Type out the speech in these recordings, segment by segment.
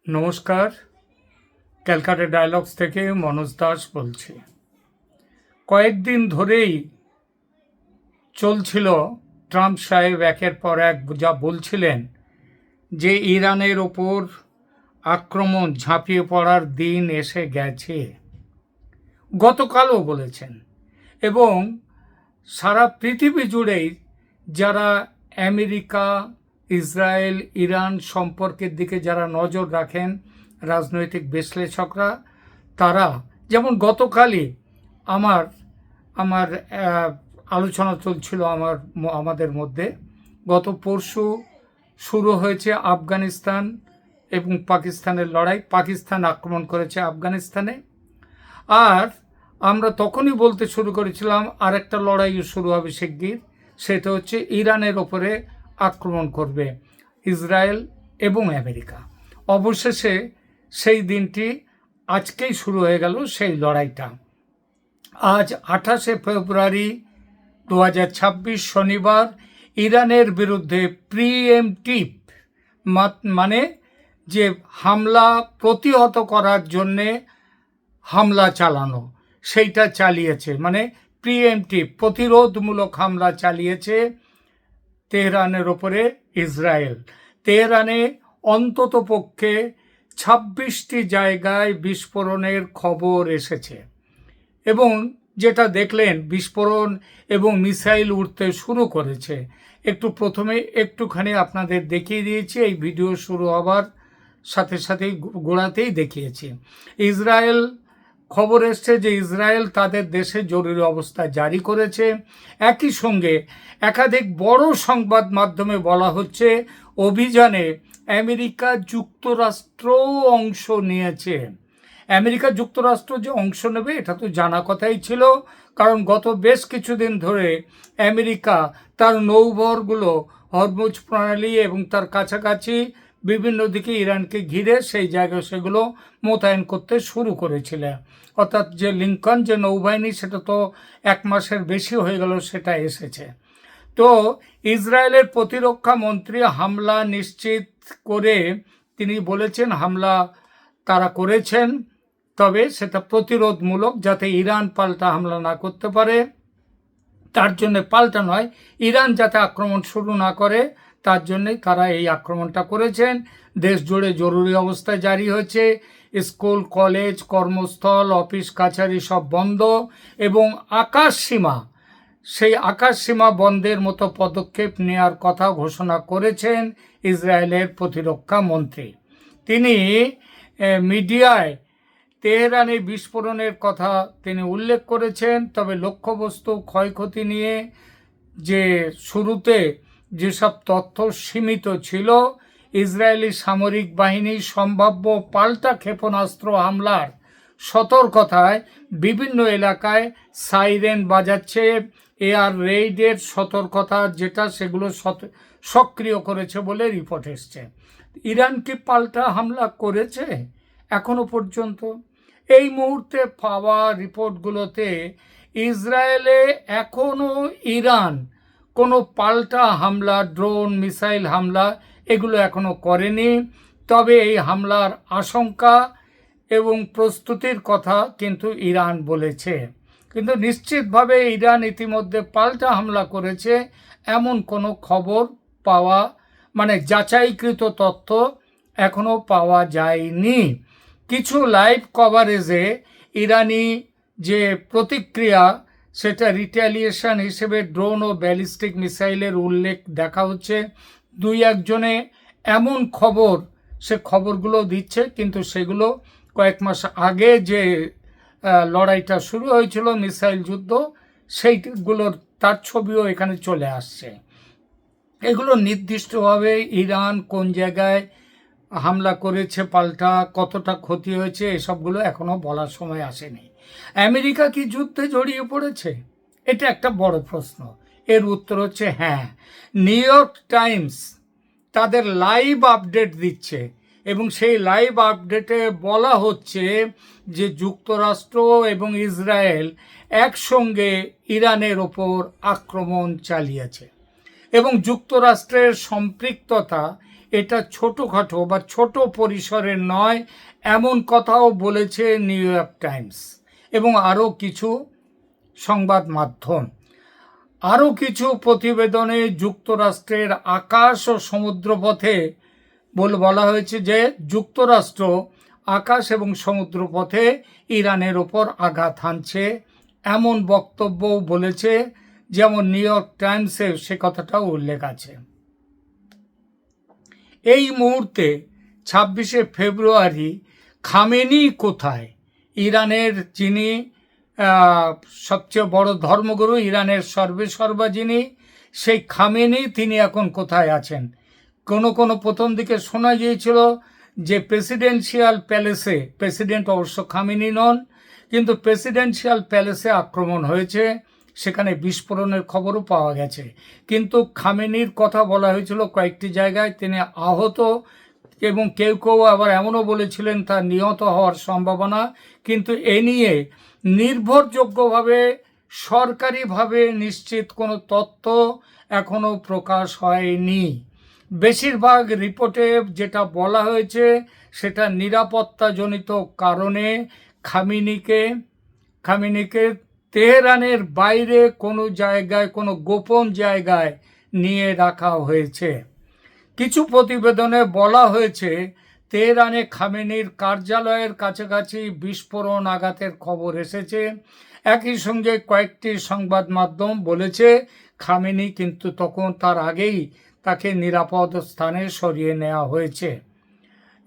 নমস্কার, ক্যালকাটা ডায়ালগস থেকে মনোজ দাস বলছি। কয়েকদিন ধরেই চলছিল ট্রাম্প সাহেব একের পর এক যা বলছিলেন যে ইরানের ওপর আক্রমণ ঝাঁপিয়ে পড়ার দিন এসে গেছে। গতকালও বলেছেন এবং সারা পৃথিবী জুড়েই যারা আমেরিকা, ইসরায়েল, ইরান সম্পর্কের দিকে যারা নজর রাখেন, রাজনৈতিক বিশ্লেষকরা, তারা যেমন গতকালই আমার আলোচনা চলছিল আমাদের মধ্যে। গত পরশু শুরু হয়েছে আফগানিস্তান এবং পাকিস্তানের লড়াই। পাকিস্তান আক্রমণ করেছে আফগানিস্তানে, আর আমরা তখনই বলতে শুরু করেছিলাম আরেকটা লড়াইও শুরু হবে শিগগির। সেটা হচ্ছে ইরানের ওপরে আক্রমণ করবে ইসরায়েল এবং আমেরিকা। অবশেষে সেই দিনটি আজকেই শুরু হয়ে গেল, সেই লড়াইটা। আজ 28শে ফেব্রুয়ারি 2026 শনিবার ইরানের বিরুদ্ধে প্রিএমটিভ মানে যে হামলা প্রতিহত করার জন্যে হামলা চালানো, সেইটা চালিয়েছে। মানে প্রিএমটিভ প্রতিরোধমূলক হামলা চালিয়েছে তেহরানের ওপরে ইসরায়েল। তেহরানে অন্তত পক্ষে 26টি জায়গায় বিস্ফোরণের খবর এসেছে এবং যেটা দেখলেন বিস্ফোরণ এবং মিসাইল উঠতে শুরু করেছে। প্রথমে একটুখানি আপনাদের দেখিয়ে দিয়েছি, এই ভিডিও শুরু হবার সাথে সাথেই গোড়াতেই দেখিয়েছি। ইসরায়েল, খবর এসছে যে ইসরায়েল তাদের দেশে জরুরি অবস্থা জারি করেছে। একই সঙ্গে একাধিক বড় সংবাদ মাধ্যমে বলা হচ্ছে অভিযানে আমেরিকা যুক্তরাষ্ট্রও অংশ নিয়েছে। আমেরিকা যুক্তরাষ্ট্র যে অংশ নেবে এটা তো জানা কথাই ছিল, কারণ গত বেশ কিছুদিন ধরে আমেরিকা তার নৌবহরগুলো হরমুজ প্রণালী এবং তার কাছাকাছি বিভিন্ন দিকে ইরানকে ঘিরে সেই জায়গায় সেগুলো মোতায়েন করতে শুরু করেছিল। অর্থাৎ যে লিঙ্কন যে নৌবাহিনী, সেটা তো 1 মাসের বেশি হয়ে গেল সেটা এসেছে। তো ইসরায়েলের প্রতিরক্ষা মন্ত্রী হামলা নিশ্চিত করে তিনি বলেছেন হামলা তারা করেছেন, তবে সেটা প্রতিরোধমূলক, যাতে ইরান পাল্টা হামলা না করতে পারে, তার জন্যে পাল্টা নয়, ইরান যাতে আক্রমণ শুরু না করে তার জন্যই তারা এই আক্রমণটা করেছেন। দেশ জুড়ে জরুরি অবস্থা জারি হয়েছে। স্কুল, কলেজ, কর্মস্থল, অফিস কাছারি সব বন্ধ এবং সেই আকাশসীমা বন্ধের মতো পদক্ষেপ নেওয়ার কথা ঘোষণা করেছেন ইসরায়েলের প্রতিরক্ষা মন্ত্রী। তিনি মিডিয়ায় তেহরানে বিস্ফোরণের কথা তিনি উল্লেখ করেছেন, তবে লক্ষ্যবস্তু ক্ষয়ক্ষতি নিয়ে যে শুরুতে যেসব তথ্য সীমিত ছিল, ইসরায়েলি সামরিক বাহিনী সম্ভাব্য পাল্টা ক্ষেপণাস্ত্র হামলার সতর্কতায় বিভিন্ন এলাকায় সাইরেন বাজাচ্ছে। এয়ার রেইডের সতর্কতা যেটা, সেগুলো সক্রিয় করেছে বলে রিপোর্ট এসছে। ইরান কি পাল্টা হামলা করেছে এখনো পর্যন্ত? এই মুহূর্তে পাওয়া রিপোর্টগুলোতে ইসরায়েলে এখনও ইরান কোনো পাল্টা হামলা, ড্রোন, মিসাইল হামলা এগুলো এখনও করেনি। তবে এই হামলার আশঙ্কা এবং প্রস্তুতির কথা কিন্তু ইরান বলেছে। কিন্তু নিশ্চিতভাবে ইরান ইতিমধ্যে পাল্টা হামলা করেছে এমন কোনো খবর পাওয়া, মানে যাচাইকৃত তথ্য এখনও পাওয়া যায়নি। কিছু লাইভ কভারেজে ইরানি যে প্রতিক্রিয়া, সেটা রিট্যালিয়েশন হিসেবে ড্রোন ও ব্যালিস্টিক মিসাইলের উল্লেখ দেখা হচ্ছে। 2-1 জনে এমন খবর, সে খবরগুলো দিচ্ছে, কিন্তু সেগুলো কয়েক মাস আগে যে লড়াইটা শুরু হয়েছিল মিসাইল যুদ্ধ, সেইগুলোর তার ছবিও এখানে চলে আসছে। এগুলো নির্দিষ্টভাবে ইরান কোন জায়গায় হামলা করেছে, পাল্টা কতটা ক্ষতি হয়েছে, এসবগুলো এখনও বলার সময় আসেনি। আমেরিকা কি যুদ্ধে জড়িয়ে পড়েছে? এটা একটা বড় প্রশ্ন। এর উত্তর হচ্ছে হ্যাঁ। নিউ ইয়র্ক টাইমস তাদের লাইভ আপডেট দিচ্ছে এবং সেই লাইভ আপডেটে বলা হচ্ছে যে যুক্তরাষ্ট্র এবং ইসরায়েল একসঙ্গে ইরানের ওপর আক্রমণ চালিয়েছে এবং যুক্তরাষ্ট্রের সম্পৃক্ততা এটা ছোটোখাটো বা ছোট পরিসরের নয়, এমন কথাও বলেছে নিউ ইয়র্ক টাইমস এবং আরও কিছু সংবাদ মাধ্যম। আরও কিছু প্রতিবেদনে যুক্তরাষ্ট্রের আকাশ ও সমুদ্রপথে বলা হয়েছে যে যুক্তরাষ্ট্র আকাশ এবং সমুদ্রপথে ইরানের ওপর আঘাত হানছে, এমন বক্তব্যও বলেছে, যেমন নিউ ইয়র্ক টাইমসে সে কথাটাও উল্লেখ আছে। এই মুহূর্তে 26শে ফেব্রুয়ারি খামেনি কোথায়? ইরানের যিনি সবচেয়ে বড় ধর্মগুরু, ইরানের সর্বেসর্বা যিনি, সেই খামেনি তিনি এখন কোথায় আছেন? কোনো প্রথম দিকে শোনা গিয়েছিল যে প্রেসিডেন্সিয়াল প্যালেসে, প্রেসিডেন্ট অবশ্য খামেনি নন, কিন্তু প্রেসিডেন্সিয়াল প্যালেসে আক্রমণ হয়েছে, সেখানে বিস্ফোরণের খবরও পাওয়া গেছে। কিন্তু খামেনির কথা বলা হয়েছিল কয়েকটি জায়গায় তিনি আহত, এবং কেউ কেউ আবার এমনও বলেছিলেন তার নিহত হওয়ার সম্ভাবনা। কিন্তু এ নিয়ে নির্ভরযোগ্যভাবে সরকারিভাবে নিশ্চিত কোনো তথ্য এখনও প্রকাশ হয়নি। বেশিরভাগ রিপোর্টে যেটা বলা হয়েছে সেটা নিরাপত্তাজনিত কারণে খামেনিকে তেহরানের বাইরে কোনো জায়গায়, কোনো গোপন জায়গায় নিয়ে রাখা হয়েছে। কিছু প্রতিবেদনে বলা হয়েছে তেহরানে খামেনির কার্যালয়ের কাছাকাছি বিস্ফোরণ আঘাতের খবর এসেছে। একই সঙ্গে কয়েকটি সংবাদ মাধ্যম বলেছে খামেনি কিন্তু তখন তার আগেই তাকে নিরাপদ স্থানে সরিয়ে নেওয়া হয়েছে,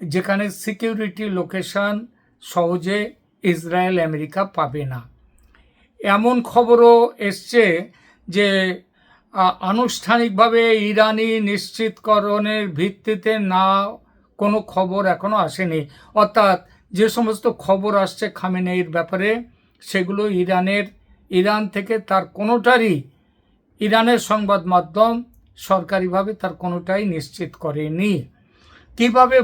যেখানে সিকিউরিটি লোকেশন সহজে ইসরায়েল আমেরিকা পাবে না। এমন খবরও এসছে যে আনুষ্ঠানিকভাবে ইরানি নিশ্চিতকরণের ভিত্তিতে না, কোনো খবর এখনও আসেনি। অর্থাৎ যে সমস্ত খবর আসছে খামেনির ব্যাপারে, সেগুলো ইরান থেকে তার কোনোটারই, ইরানের সংবাদ মাধ্যম সরকারিভাবে তার কোনোটাই নিশ্চিত করেনি। কিভাবে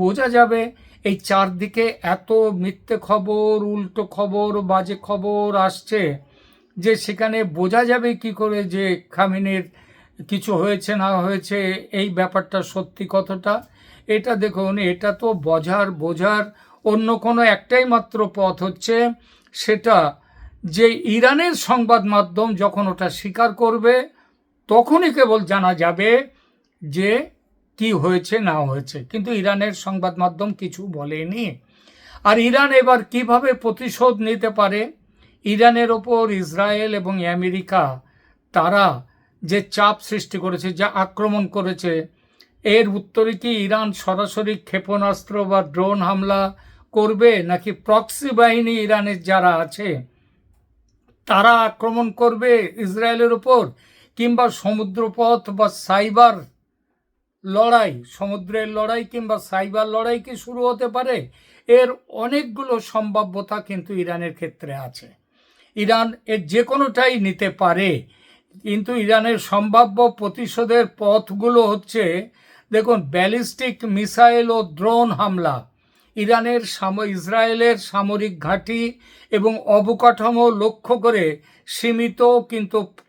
বোঝা যাবে? এই চারদিকে এত মিথ্যে খবর, উল্টো খবর, বাজে খবর আসছে যে সেখানে বোঝা যাবে কি করে যে খামেনির কিছু হয়েছে না হয়েছে, এই ব্যাপারটা সত্যি কতটা। এটা দেখুন, এটা তো বোঝার অন্য কোনো একটাই মাত্র পথ হচ্ছে, সেটা যে ইরানের সংবাদ মাধ্যম যখন ওটা স্বীকার করবে তখনই কেবল জানা যাবে যে কি হয়েছে না হয়েছে। কিন্তু ইরানের সংবাদ মাধ্যম কিছু বলেনি। আর ইরান এবার কিভাবে প্রতিশোধ নিতে পারে? ইরানের ওপর ইসরায়েল এবং আমেরিকা তারা যে চাপ সৃষ্টি করেছে, যা আক্রমণ করেছে, এর উত্তরে কি ইরান সরাসরি ক্ষেপণাস্ত্র বা ড্রোন হামলা করবে, নাকি প্রক্সি বাহিনী ইরানের যারা আছে তারা আক্রমণ করবে ইসরায়েলের ওপর, কিংবা সমুদ্রপথ বা সাইবার লড়াই, সমুদ্রের লড়াই কিংবা সাইবার লড়াই কি শুরু হতে পারে? এর অনেকগুলো সম্ভাব্যতা কিন্তু ইরানের ক্ষেত্রে আছে। ইরান এর যে কোনোটাই নিতে পারে, কিন্তু ইরানের সম্ভাব্য প্রতিশোধের পথগুলো হচ্ছে, দেখুন, ব্যালিস্টিক মিসাইল ও ড্রোন হামলা, ইসরায়েলের সামরিক ঘাঁটি এবং অবকাঠামো লক্ষ্য করে সীমিত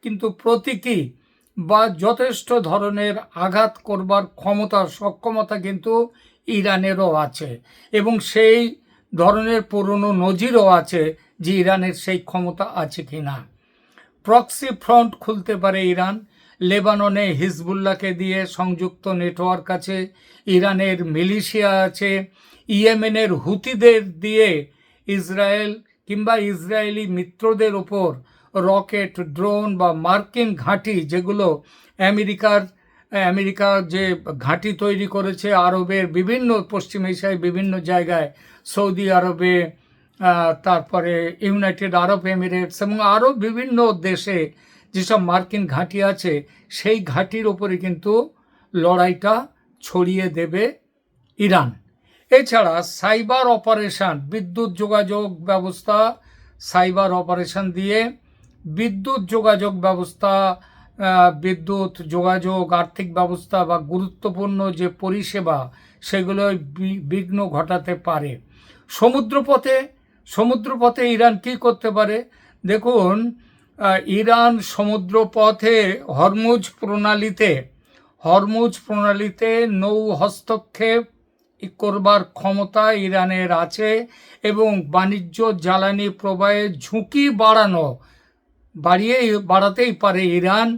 কিন্তু প্রতীকী বা যথেষ্ট ধরনের আঘাত করবার সক্ষমতা কিন্তু ইরানেরও আছে, এবং সেই ধরনের পুরনো নজিরও আছে যে ইরানের সেই ক্ষমতা আছে কি না। প্রক্সি ফ্রন্ট খুলতে পারে ইরান। লেবাননে হিজবুল্লাহকে দিয়ে সংযুক্ত নেটওয়ার্ক আছে, ইরানের মিলিশিয়া আছে, ইয়েমেনের হুতিদের দিয়ে ইসরায়েল কিংবা ইসরায়েলি মিত্রদের ওপর রকেট, ড্রোন বা মার্কিন ঘাঁটি, যেগুলো আমেরিকা যে ঘাঁটি তৈরি করেছে আরবের বিভিন্ন, পশ্চিম এশিয়ায় বিভিন্ন জায়গায়, সৌদি আরবে, তারপরে ইউনাইটেড আরব এমিরেটস এবং আরও বিভিন্ন দেশে যেসব মার্কিন ঘাঁটি আছে, সেই ঘাঁটির ওপরে কিন্তু লড়াইটা ছড়িয়ে দেবে ইরান। এছাড়া সাইবার অপারেশন, বিদ্যুৎ যোগাযোগ ব্যবস্থা, সাইবার অপারেশন দিয়ে বিদ্যুৎ যোগাযোগ ব্যবস্থা, বিদ্যুৎ যোগাযোগ, আর্থিক ব্যবস্থা বা গুরুত্বপূর্ণ যে পরিষেবা, সেগুলো বিঘ্ন ঘটাতে পারে। সমুদ্রপথে ইরান কি করতে পারে? দেখুন, ইরান সমুদ্রপথে হরমুজ প্রণালীতে নৌ হস্তক্ষেপ করবার ক্ষমতা ইরানের আছে এবং বাণিজ্য জ্বালানি প্রবাহের ঝুঁকি বাড়াতেই পারে ইরান,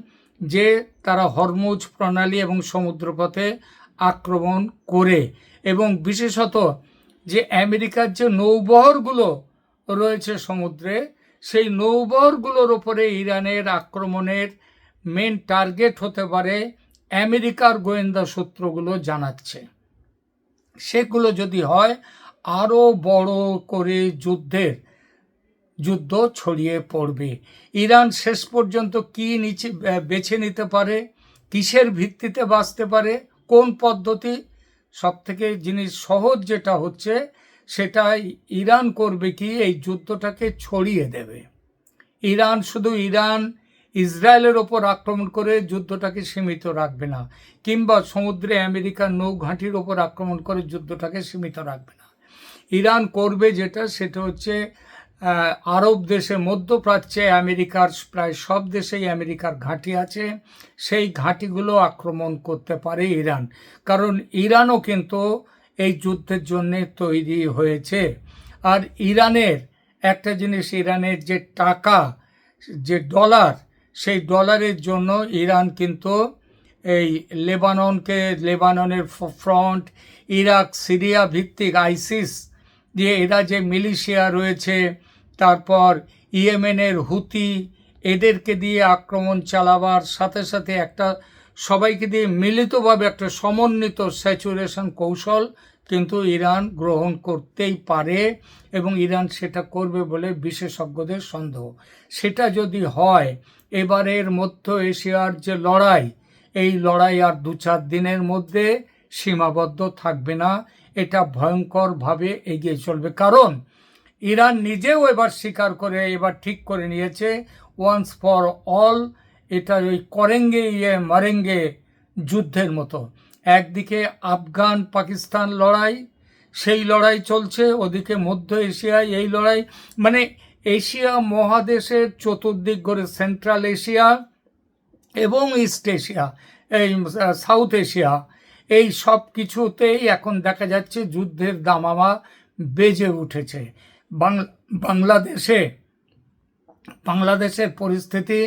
যে তারা হরমুজ প্রণালী এবং সমুদ্রপথে আক্রমণ করে। এবং বিশেষত যে আমেরিকার যে নৌবহরগুলো রয়েছে সমুদ্রে, সেই নৌবহরগুলোর ওপরে ইরানের আক্রমণের মেন টার্গেট হতে পারে আমেরিকার গোয়েন্দা সূত্রগুলো জানাচ্ছে। সেগুলো যদি হয়, আরও বড় করে যুদ্ধ ছড়িয়ে পড়বে। ইরান শেষ পর্যন্ত কি বেছে নিতে পারে, কিসের ভিত্তিতে বাঁচতে পারে, কোন পদ্ধতি, সবথেকে জিনিস সহজ যেটা হচ্ছে সেটা ইরান করবে কি, এই যুদ্ধটাকে ছড়িয়ে দেবে। শুধু ইরান ইসরায়েলের ওপর আক্রমণ করে যুদ্ধটাকে সীমিত রাখবে না, কিংবা সমুদ্রে আমেরিকার নৌঘাঁটির ওপর আক্রমণ করে যুদ্ধটাকে সীমিত রাখবে না। ইরান করবে সেটা হচ্ছে আরব দেশে, মধ্যপ্রাচ্যে আমেরিকার প্রায় সব দেশেই আমেরিকার ঘাঁটি আছে, সেই ঘাঁটিগুলো আক্রমণ করতে পারে ইরান। কারণ ইরানও কিন্তু এই যুদ্ধের জন্যে তৈরি হয়েছে। আর ইরানের একটা জিনিস, ইরানের যে টাকা, যে ডলার, সেই ডলারের জন্য ইরান কিন্তু এই লেবাননের ফ্রন্ট, ইরাক, সিরিয়া ভিত্তিক আইসিস, এরা যে মিলিশিয়া রয়েছে, তারপর ইয়েমেনের হুতি, এদেরকে দিয়ে আক্রমণ চালাবার সাথে সাথে সবাইকে দিয়ে মিলিতভাবে একটা সমন্বিত স্যাচুরেশন কৌশল কিন্তু ইরান গ্রহণ করতেই পারে, এবং ইরান সেটা করবে বলে বিশেষজ্ঞদের সন্দেহ। সেটা যদি হয়, এবারের মধ্য এশিয়ার যে লড়াই, এই লড়াই আর 2-4 দিনের মধ্যে সীমাবদ্ধ থাকবে না, এটা ভয়ঙ্করভাবে এগিয়ে চলবে। কারণ ইরান নিজেও এবার ঠিক করে নিয়েছে, ওয়ান্স ফর অল, এটা ওই করেঙ্গে মারেঙ্গে যুদ্ধের মতো। একদিকে আফগান পাকিস্তান লড়াই, সেই লড়াই চলছে, ওদিকে মধ্য এশিয়ায় এই লড়াই, মানে এশিয়া মহাদেশের চতুর্দিক করে সেন্ট্রাল এশিয়া এবং ইস্ট এশিয়া, এই সাউথ এশিয়া, এই সব কিছুতেই এখন দেখা যাচ্ছে যুদ্ধের দামামা বেজে উঠেছে। বাংলাদেশের পরিস্থিতি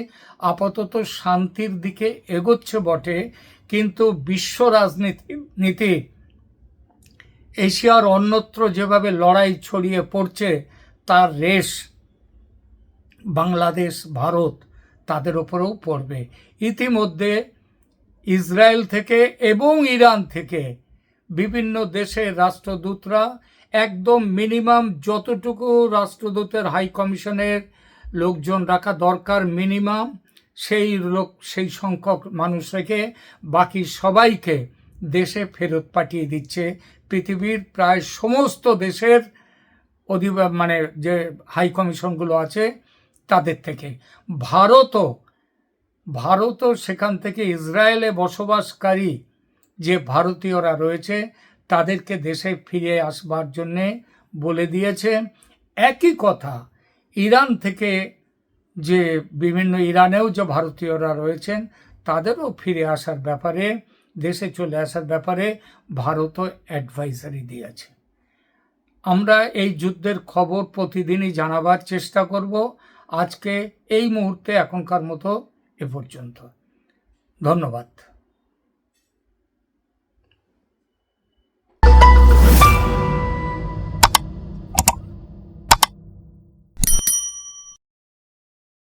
আপাতত শান্তির দিকে এগোচ্ছে বটে, কিন্তু বিশ্ব রাজনীতি এশিয়ার অন্যত্র যেভাবে লড়াই ছড়িয়ে পড়ছে, তার রেশ বাংলাদেশ, ভারত তাদের ওপরেও পড়বে। ইতিমধ্যে ইসরায়েল থেকে এবং ইরান থেকে বিভিন্ন দেশের রাষ্ট্রদূতরা, একদম মিনিমাম যতটুকু রাষ্ট্রদূতের হাই কমিশনের লোকজন রাখা দরকার মিনিমাম, সেই সংখ্যক মানুষ রেখে বাকি সবাইকে দেশে ফেরত পাঠিয়ে দিচ্ছে পৃথিবীর প্রায় সমস্ত দেশের যে হাই কমিশনগুলো আছে তাদের থেকে। ভারতও সেখান থেকে ইসরায়েলে বসবাসকারী যে ভারতীয়রা রয়েছে তাদেরকে দেশে ফিরে আসবার জন্যে বলে দিয়েছে। একই কথা ইরান থেকে যে ইরানেও যে ভারতীয়রা রয়েছেন তাদেরও ফিরে আসার ব্যাপারে, দেশে চলে আসার ব্যাপারে ভারতও অ্যাডভাইজারি দিয়েছে। আমরা এই যুদ্ধের খবর প্রতিদিনই জানাবার চেষ্টা করব। আজকে এই মুহূর্তে এখনকার মতো এ পর্যন্ত। ধন্যবাদ।